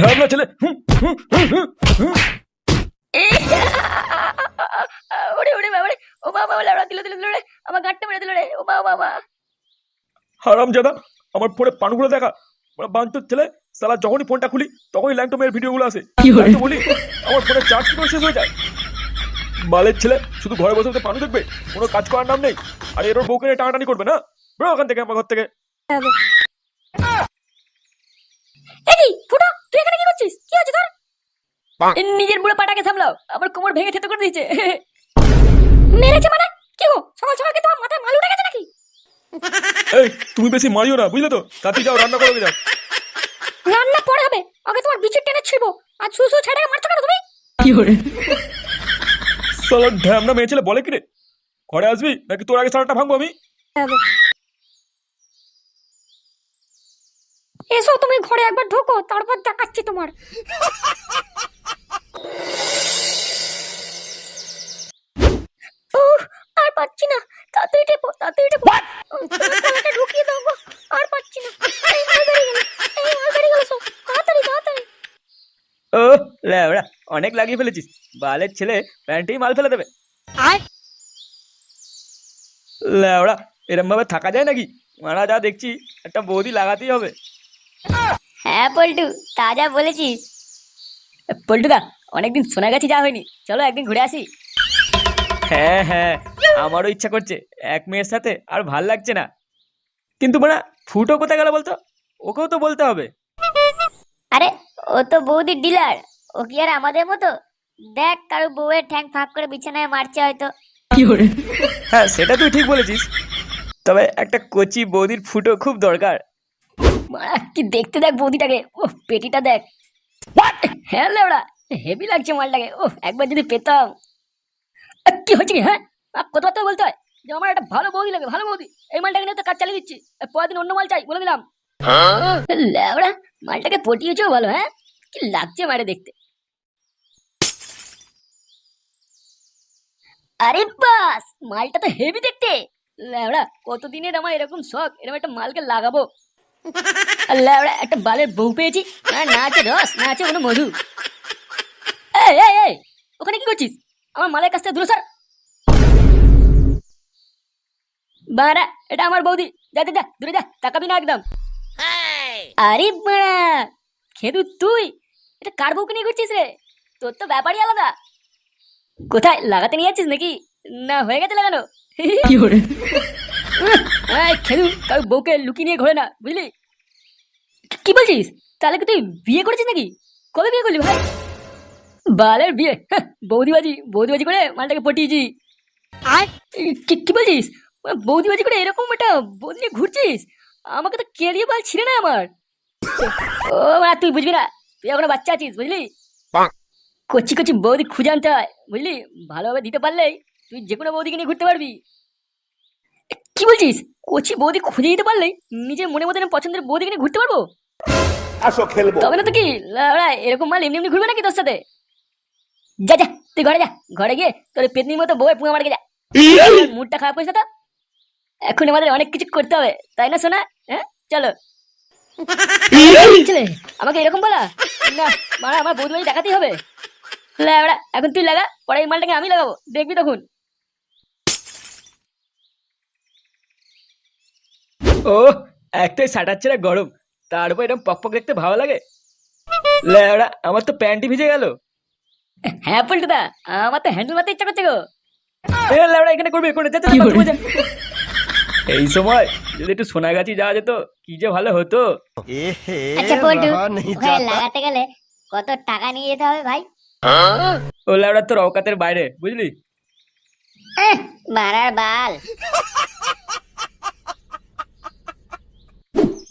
ঢাবলা ছেলে। ওরে ওরে বাবা রে, ও বাবা লাউড়া দিল দিল দিল রে, আমার গাঁটটা মেরে দিল রে, ও বাবা বাবা। হারামজাদা, আমার ফোনে পানগুলো দেখা। বাঞ্চোত ছেলে, শালা যখনই ফোনটা খুলি তখনই ল্যাংটো মেয়ের ভিডিওগুলো আসে। আমি তো বলি আমার ফোনে চার্জ কি করে শেষ হয়ে যায়। বালের ছেলে শুধু ঘরে বসে বসে পানু দেখবে, কোনো কাজ করার নাম নেই। আর এর ওর বউকে নিয়ে টানাটানি করবে না। বেরো ওখান থেকে, আমার ঘর থেকে। এই ফুটো, তুই এখানে কি করছিস? কি হচ্ছে তোর? নিজের বুড়ো পাটাকে সামলাও, আমার কোমর ভেঙে থেতো করে দিয়েছে। মেরেছে মানে? কি গো, সকাল সকাল কি তোমার মাথায় মাল উঠে গেছে নাকি? এই তুমি বেশি মারিও না, বুঝলে তো? তাতে যাও, রান্না করো যাও। রান্না পরে হবে, আগে তোমার বিচের টেনে ছিড়বো। আর সুসু ছেড়ে মারছো কেন তুমি? কি করে? শালা ঢ্যামনা মেয়ে ছেলে বলে কি রে? ঘরে আসবি নাকি তোর আগে সারাটা ভাঙবো আমি? এসো তুমি ঘরে একবার ঢোকো, তারপর দেখাচ্ছি তোমার। আর পাচ্ছি না, তাড়াতাড়ি টেপো, তাড়াতাড়ি টেপো। গলাটা ঢুকিয়ে দাও গো, আর পাচ্ছি না। এই মাল বেরিয়ে গেল, এই মাল বেরিয়ে গেল সব। তাড়াতাড়ি তাড়াতাড়ি। ও ল্যাবড়া, অনেক লাগিয়ে ফেলেছিস। বালের ছেলে প্যান্টেই মাল ফেলে দেবে। আর ল্যাবড়া, এরম ভাবে থাকা যায় নাকি? মারা যা দেখছি, একটা বৌদি লাগাতেই হবে। হ্যাঁ পল্টু, তাজা বলেছিস। পল্টুদা, অনেকদিন সোনাগাছি যাওয়া হয়নি, চলো একদিন ঘুরে আসি। হ্যাঁ হ্যাঁ, আমারও ইচ্ছা করছে। এক মেয়ের সাথে আর ভাল লাগছে না। কিন্তু মানে ফুটো কোথায় গেল বলতো? ওকেও তো বলতে হবে। আরে ও তো বৌদির ডিলার, ও কি আর আমাদের মতো? দেখ, কারো বউয়ের ঠ্যাং ফাঁক করে বিছানায় মারছে হয়তো। কি করে? হ্যাঁ, সেটা তুই ঠিক বলেছিস। তবে একটা কচি বৌদির ফুটো খুব দরকার। মারা কি দেখতে দেখ বৌদিটাকে, ও পেটিটা দেখ। হ্যাঁ লেওড়া, হেভি লাগছে মালটাকে। ও একবার যদি পেতাম। কি হচ্ছে কি? হ্যাঁ, কথাবার্তা বলতে হয় যে আমার একটা ভালো বৌদি লাগে, ভালো বৌদি। এই মালটাকে নিয়ে তো কাজ চালিয়ে দিচ্ছি, পরের দিন অন্য মাল চাই বলে দিলাম। লেওড়া, মালটাকে পটিয়েছেও ভালো। হ্যাঁ, কি লাগছে মারে দেখতে। আরে বাস, মালটা তো হেভি দেখতে। লেওড়া, কতদিনের আমার এরকম শখ, এরকম একটা মালকে লাগাবো। লেওড়া, একটা বালের বউ পেয়েছি, আর না আছে রস, না আছে কোনো মধু। এই এই এই, ওখানে কি করছিস? আমার মালের কাছ থেকে দূরে সর। বাড়া, এটা আমার বৌদি, যা যা যা, দূরে যা, তাকাবি না একদম। আরে বাড়া, খেদু তুই এটা কার বউকে নিয়ে ঘুরছিস রে? তোর তো ব্যাপারই আলাদা। কোথায় লাগাতে নিয়ে যাচ্ছিস নাকি? না হয়ে গেছে লাগানো? কি করে? খেদু কারো বউকে লুকিয়ে নিয়ে ঘোরে না, বুঝলি? কি বলছিস? তাহলে কি তুই বিয়ে করেছিস নাকি? কবে বিয়ে করলি ভাই? বালের বিয়ে, বৌদিবাজি বৌদিবাজি করে মালটাকে পটিয়েছি। আর কি বলছিস? বৌদিবাজি করে এরকম একটা বৌদি নিয়ে ঘুরছিস? আমাকে তো কেড়িয়ে বাল ছিঁড়ে না আমার। ও মা, তুই বুঝবি না, তুই এখনো বাচ্চা আছিস, বুঝলি? কচি কচি বৌদি খুঁজে আনতে হয়, বুঝলি? ভালোভাবে দিতে পারলেই তুই যে কোনো বৌদিকে নিয়ে ঘুরতে পারবি। কি বলছিস? কচি বৌদি খুঁজে দিতে পারলেই নিজের মনে মতো পছন্দের বৌদিকে নিয়ে ঘুরতে পারবো? আসো খেলবো। তবে না তো কি লাউড়া, এরকম মাল এমনি এমনি ঘুরবে নাকি তোর সাথে? যা যা, তুই ঘরে যা, ঘরে গিয়ে তোর পেতনির মতো বউয়ের পুঙা মারকে যা। মুডটা খারাপ হয়েছে তো, এখন আমাদের অনেক কিছু করতে হবে, তাই না সোনা? হ্যাঁ চলো। ছেলে আমাকে এরকম বলা না, মারা আমার বৌদি বাড়ি দেখাতেই হবে। লাউড়া, এখন তুই লাগা, পরে এই মালটাকে আমি লাগাবো, দেখবি তখন। ও, একটাই শাটার ছেড়ে গরম, তার উপর এরকম পকপক দেখতে ভালো লাগে। ল্যাবড়া, আমার তো প্যান্টই ভিজে গেল। হ্যাঁ পল্টুদা, আমার তো হ্যান্ডেল মারতে ইচ্ছা করছে গো। এ ল্যাবড়া, এখানে করবে করে যা, যা, কি যা, করে? যা। এই সময় যদি একটু সোনাগাছি যাওয়া যেত, কি যে ভালো হতো। আচ্ছা পল্টু, ওখানে লাগাতে গেলে কত টাকা নিয়ে যেতে হবে ভাই? ও ল্যাবড়া, তোর অকাতের বাইরে, বুঝলি? মারার বাল।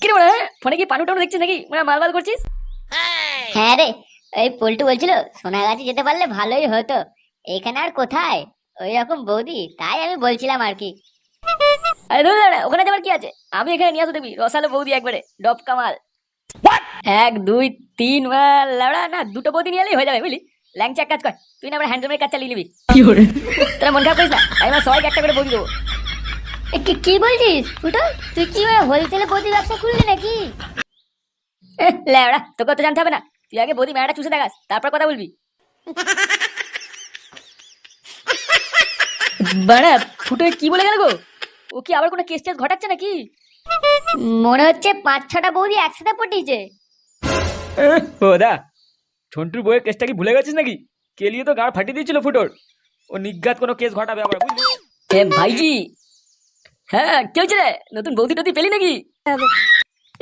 কি রে মানে, ফোনে কি পানু টানু দেখছিস নাকি? মানে মাল মাল করছিস? হ্যাঁ রে, ওই পল্টু বলছিল সোনাগাছি যেতে পারলে ভালোই হতো। এখানে আর কোথায় ওই রকম বৌদি, তাই আমি বলছিলাম আর কি। আরে ধুর লাউড়া, ওখানে যাবার কি আছে? আমি এখানে নিয়ে আসো, দেখবি রসালো বৌদি একবারে ডব কামাল। 1 2 3 মাল লাউড়া, না দুটো বৌদি নিয়ে এলেই হয়ে যাবে, বুঝলি? ল্যাংচা এক কাজ কর, তুই না আমার হ্যান্ডলুমের কাজ চালিয়ে নিবি। কি করে? তোরা মন খারাপ করিস না, আমি আমার সবাইকে একটা করে বৌদি দেবো। কি বলছিস ফুটো? তুই কি হোলসেলে বৌদি ব্যবসা খুললি নাকি? লাউড়া, তোকে তো জানতে হবে না, তুই আগে বৌদি মেলাটা চুষে দেখাস, তারপর কথা বলবি। বাড়া ফুটো কি বলে গেল গো? ও কি আবার কোনো কেস টেস ঘটাচ্ছে নাকি? মনে হচ্ছে 5-6টা বৌদি একসাথে পটিয়েছে। ও দা, ঝন্টুর বইয়ের কেসটা কি ভুলে গেছিস নাকি? কেলিয়ে তো গাড় ফাটিয়ে দিয়েছিল ফুটোর। ও নিজ্ঞাত কোনো কেস ঘটাবে আবার, বুঝলি? এ ভাইজি, হ্যাঁ কি হয়েছে রে? নতুন বৌদি টদি পেলি নাকি?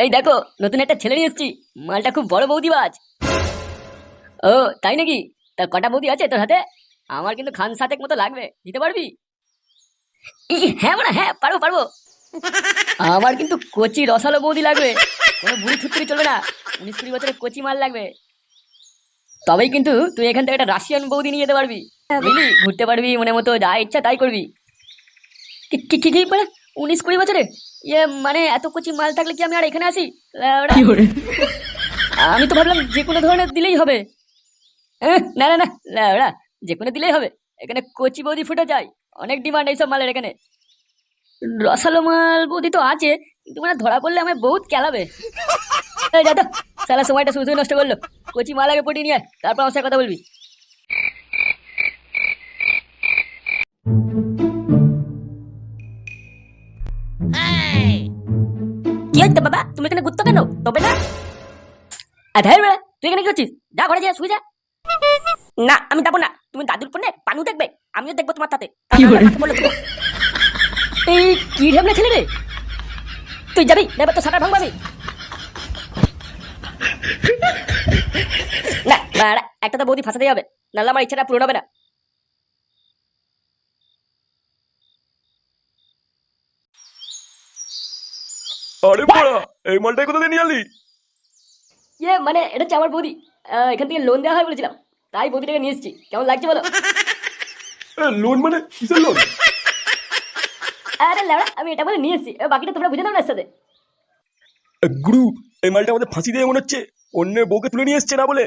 এই দেখো নতুন একটা ছেলে নিয়ে এসেছি, মালটা খুব বড় বৌদিবাজ। ও তাই নাকি? তা কটা বৌদি আছে তোর হাতে? আমার কিন্তু খান সাতেক মতো লাগবে, দিতে পারবি? হ্যাঁ মানে হ্যাঁ, পারবো পারবো। আমার কিন্তু কচি রসালো বৌদি লাগবে, কোনো বুড়ি থুতরি চলবে না। 19-20 বছরের কচি মাল লাগবে। তবেই কিন্তু তুই এখান থেকে একটা রাশিয়ান বৌদি নিয়ে যেতে পারবি, বুঝলি? ঘুরতে পারবি মনে মতো, যা ইচ্ছা তাই করবি। কি কি কি মানে 19-20 বছরে? ইয়ে মানে এত কচি মাল থাকলে কি আমি আর এখানে আসি? ল্যাওড়া। আমি তো ভাবলাম যে কোনো ধরনের দিলেই হবে। না না না ল্যাওড়া, যে কোনো দিলেই হবে। এখানে কচি বৌদি ফুটে যায়, অনেক ডিমান্ড এইসব মালের এখানে। রসালো মাল বৌদি তো আছে, কিন্তু মানে ধরা পড়লে আমায় বহুত কেলাবে। এই যা তো, সারা সময়টা শুধু নষ্ট করলো। কচি মাল আগে পটিয়ে নিয়ে আয়, তারপর আমার সাথে কথা বলবি। কি হচ্ছে বাবা, তুমি এখানে ঘুরতো কেন? তবে না আধার বেড়া, তুই এখানে কি করছিস? যা ঘরে যা, শুয়ে যা। না আমি যাবো না, তুমি দাদুর ফোনে পানু দেখবে, আমিও দেখবো তোমার সাথে। এই কি ঢেমনা ছেলে রে, তুই যাবি না? তো সাটা ভাঙবাবি না বাড়া, একটা তো বৌদি ফাঁসাতেই হবে, নাহলে আমার ইচ্ছাটা পূরণ হবে না। আরে বড়া, এই মালটাই কোথা দিয়ে নিয়ে আনলি? ইয়ে মানে এটা হচ্ছে আমার বৌদি, এখান থেকে লোন দেওয়া হয় বলেছিলাম, তাই বৌদিটাকে নিয়ে এসেছি। কেমন লাগছে বলো? লোন মানে কিসের লোন? আরে লেওড়া, আমি এটা বলে নিয়ে এসেছি, বাকিটা তোমরা বুঝে নাও না এর সাথে। গুরু, এই মালটা আমাদের ফাঁসি দিয়ে মনে হচ্ছে অন্যের বউকে তুলে নিয়ে এসছে না বলে।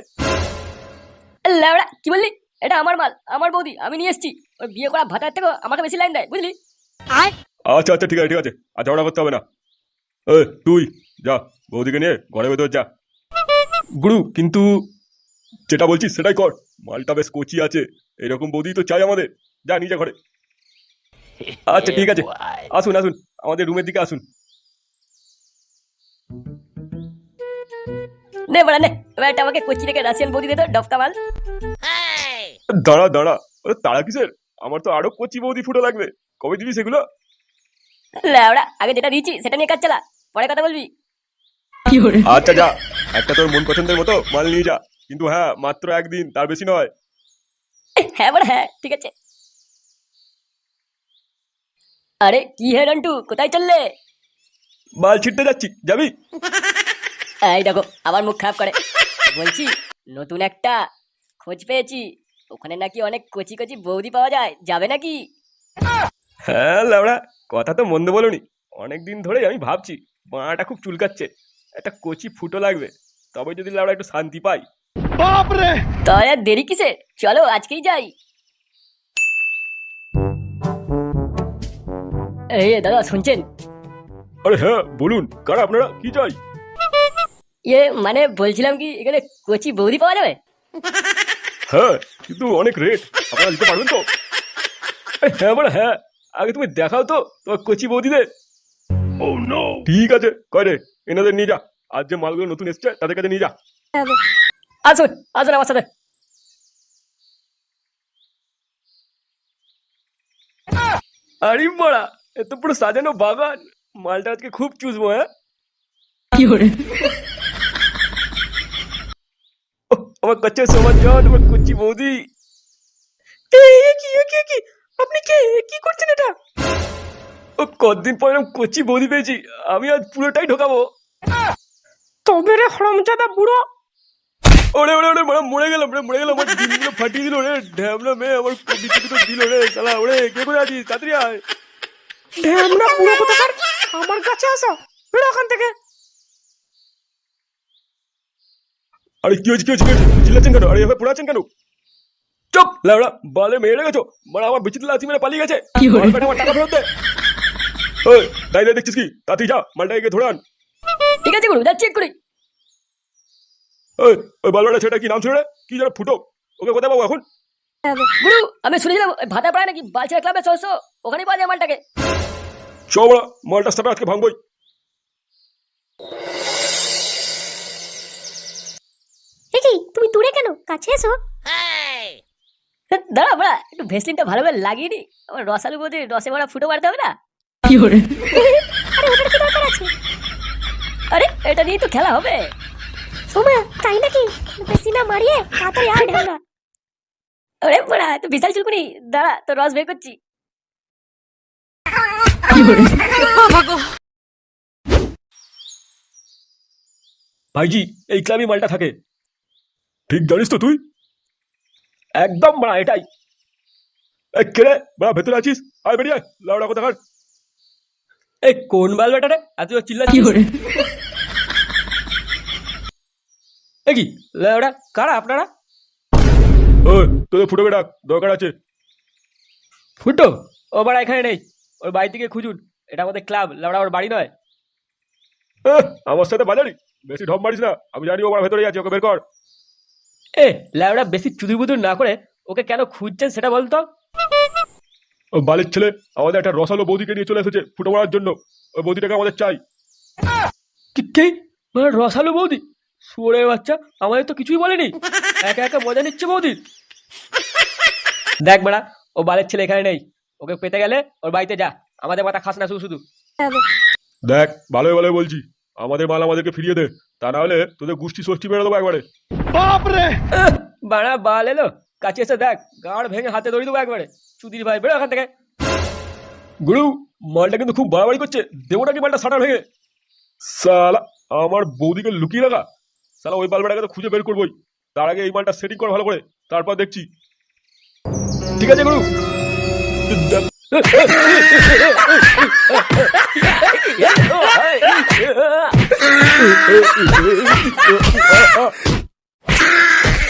লেওড়া কি বললি? এটা আমার মাল, আমার বৌদি, আমি নিয়ে এসেছি। ওই বিয়ে করা ভাতার থেকে আমাকে বেশি লাইন দেয়, বুঝলি? আচ্ছা আচ্ছা, ঠিক আছে ঠিক আছে, আর ঝগড়া করতে হবে না। তুই যা, বৌদিকে নিয়ে ঘরে ভেতর যা। গুরু কিন্তু যেটা বলছিস সেটাই কর, মালটা বেশ কচি আছে, এরকম বৌদি তো চাই আমাদের। যা নিজে ঘরে। আচ্ছা ঠিক আছে, আসুন আসুন, আমাদের রুমের দিকে আসুন। নে বড়া নে, এবার একটা আমাকে কোচি থেকে রাশিয়ান বৌদি দে তো, ডফকা মাল। দাঁড়া দাঁড়া, তারা কিসের? আমার তো আরো কচি বৌদি ফুটো লাগবে, কবে দিবি সেগুলো? লেওড়া, আগে যেটা দিয়েছি সেটা নিয়ে কাজ চালা, পরে কথা বলবি। আচ্ছা যা, একটা তোর মন পছন্দের মতো মাল নিয়ে যা, কিন্তু হ্যাঁ মাত্র একদিন, তার বেশি নয়। হ্যাঁ বড়া হ্যাঁ, ঠিক আছে। আরে কি হে রন্টু, কোথায় চললে? মাল ছিটতে যাচ্ছি, যাবি? এই দেখো আবার মুখ খারাপ করে। বলছি নতুন একটা খোঁজ পেয়েছি, ওখানে নাকি অনেক কচি কচি বৌদি পাওয়া যায়, যাবে নাকি? হ্যাঁ লাউড়া, কথা তো মন্দ বলনি। অনেকদিন ধরেই আমি ভাবছি মাটা খুব চুলকাচ্ছে, একটা কচি ফুটো লাগবে, তবে যদি লাউড়া একটু শান্তি পাই। তাহলে আর দেরি কিসে, চলো আজকেই যাই। এই দাদা শুনছেন? আরে হ্যাঁ বলুন, কারা আপনারা, কি চাই? ইয়ে মানে বলছিলাম কি, এখানে কচি বৌদি পাওয়া যাবে? হ্যাঁ কিন্তু অনেক রেট, আপনারা দিতে পারবেন তো? হ্যাঁ বলে হ্যাঁ, আগে তুমি দেখাও তো তোমার কচি বৌদিদের। ঠিক আছে, কয় রে, এনাদের নিয়ে যা, আজ যে মালগুলো নতুন এসছে তাদের কাছে নিয়ে যা। আসুন আসুন আমার সাথে। আরে বড়া, এত পুরো সাজানো বাগান, মালটা আজকে খুব চুষবো। হ্যাঁ আমার কাছে সমাজ জান, আমার কচি বৌদি। আপনি কে, কি করছেন এটা? ও কতদিন পরে কচি বৌদি পেয়েছি, আমি আজ পুরোটাই ঢোকাবো। তবে রে হরমজাদা বুড়ো, ওরে ওরে ওরে মরে গেলাম রে, মরে গেলাম, আমার ডিমগুলো ফাটিয়ে দিল রে, ঢ্যামনা মেয়ে আমার বিচিত্র দিল রে শালা। ওরে কে করে আছিস, তাড়াতাড়ি আয়। ঢ্যামনা বুড়ো কোথাকার, আমার কাছে আসো, বেরো ওখান থেকে। আরে কি হয়েছে, কি হয়েছে, কি হয়েছে, চিল্লাচ্ছেন কেন? আরে এভাবে পড়াচ্ছেন কেন? চুপ লাউড়া, বালে মেরে গেছো, মানে আমার বিচিত্র লাচি মেরে পালিয়ে গেছে। আমার টাকা ফেরত দে। ওই দাঁড়িয়ে দেখছিস কি, তাড়াতাড়ি যা, মালটা এগিয়ে ধরে আন। ঠিক আছে গুরু, যাচ্ছি এক্ষুনি। ওই ওই বালবাটা ছেলেটা কি নাম ছিল রে? কি যেন ফুটো, ওকে কোথায় পাবো এখন? গুরু আমি শুনেছিলাম ওই ভাতা পাড়ায় নাকি বালছেড়া ক্লাবে চলছো, ওখানেই পাওয়া যায় মালটাকে। চ বড়া, মালটা সাথে আজকে ভাঙবই। দেখি তুমি দূরে কেন, কাছে এসো। দাঁড়া বড়া, একটু ভেসলিনটা ভালো করে লাগিয়ে নি, আমার রসালু বোধে রসে ভরা ফুটো মারতে হবে না। আরে এটা নিয়ে তো খেলা হবে। সোমা তাই নাকি, বেশি না মারিয়ে তাড়াতাড়ি আয় ঢালা। আরে বড়া তো বিশাল চুলকুনি, দাঁড়া তো রস বের করছি। ভাইজি এই ক্লাবই মালটা থাকে। ঠিক জানিস তো তুই? একদম বড়া এটাই। এই কে রে বড়া, ভেতরে আছিস? আয় বেরিয়ে আয়, লাউডা কথা কার। এই কোন বালবাটা রে এত চিল্লাচ্ছিস? এ কি ওরা কারা আপনারা? ওই তোদের ফুটো বেটা দরকার আছে। ফুটো ও বাড়া এখানে নেই, ওর বাড়ি থেকে খুঁজুন, এটা আমাদের ক্লাব, লাউড়া ওর বাড়ি নয়। আমার সাথে বাজারি বেশি ঢপ মারিস না, আমি জানি ও আমার ভেতরে আছে, ওকে বের কর। এ লাউড়া বেশি চুদুর বুদুর না করে ওকে কেন খুঁজছেন সেটা বলতো। ও বালির ছেলে আমাদের একটা রসালো বৌদিকে নিয়ে চলে এসেছে ফুটো মারার জন্য, ওই বৌদিটাকে আমাদের চাই। কি মানে রসালো বৌদি? শুয়োরের বাচ্চা, আমাদের তো কিছুই বলেনি, একা একা মজা নিচ্ছে বৌদির। দেখ বেড়া, ও বালের ছেলে এখানে নেই, ওকে পেতে গেলে ওর বাড়িতে যা, আমাদের মাথা খাস না শুধু শুধু। দেখ ভালোই ভালোই বলছি, আমাদের মাল আমাদেরকে ফিরিয়ে দে, তা না হলে তোদের গোষ্ঠী ষষ্ঠী বেরো দেবো একবারে। বাড়া বাল এলো, কাছে এসে দেখ, গাড় ভেঙে হাতে ধরে দেবো একবারে। চুদির ভাই বেরো এখান থেকে। গুরু মালটা কিন্তু খুব বাড়াবাড়ি করছে, দেবো নাকি মালটা সাটার ভেঙে? সালা আমার বৌদিকে লুকিয়ে রাখা, সালা ওই বালবাটাকে তো খুঁজে বের করবোই, তার আগে এই মালটা সেটিং কর ভালো করে, তারপর দেখছি। ঠিক আছে গুরু। Yeah.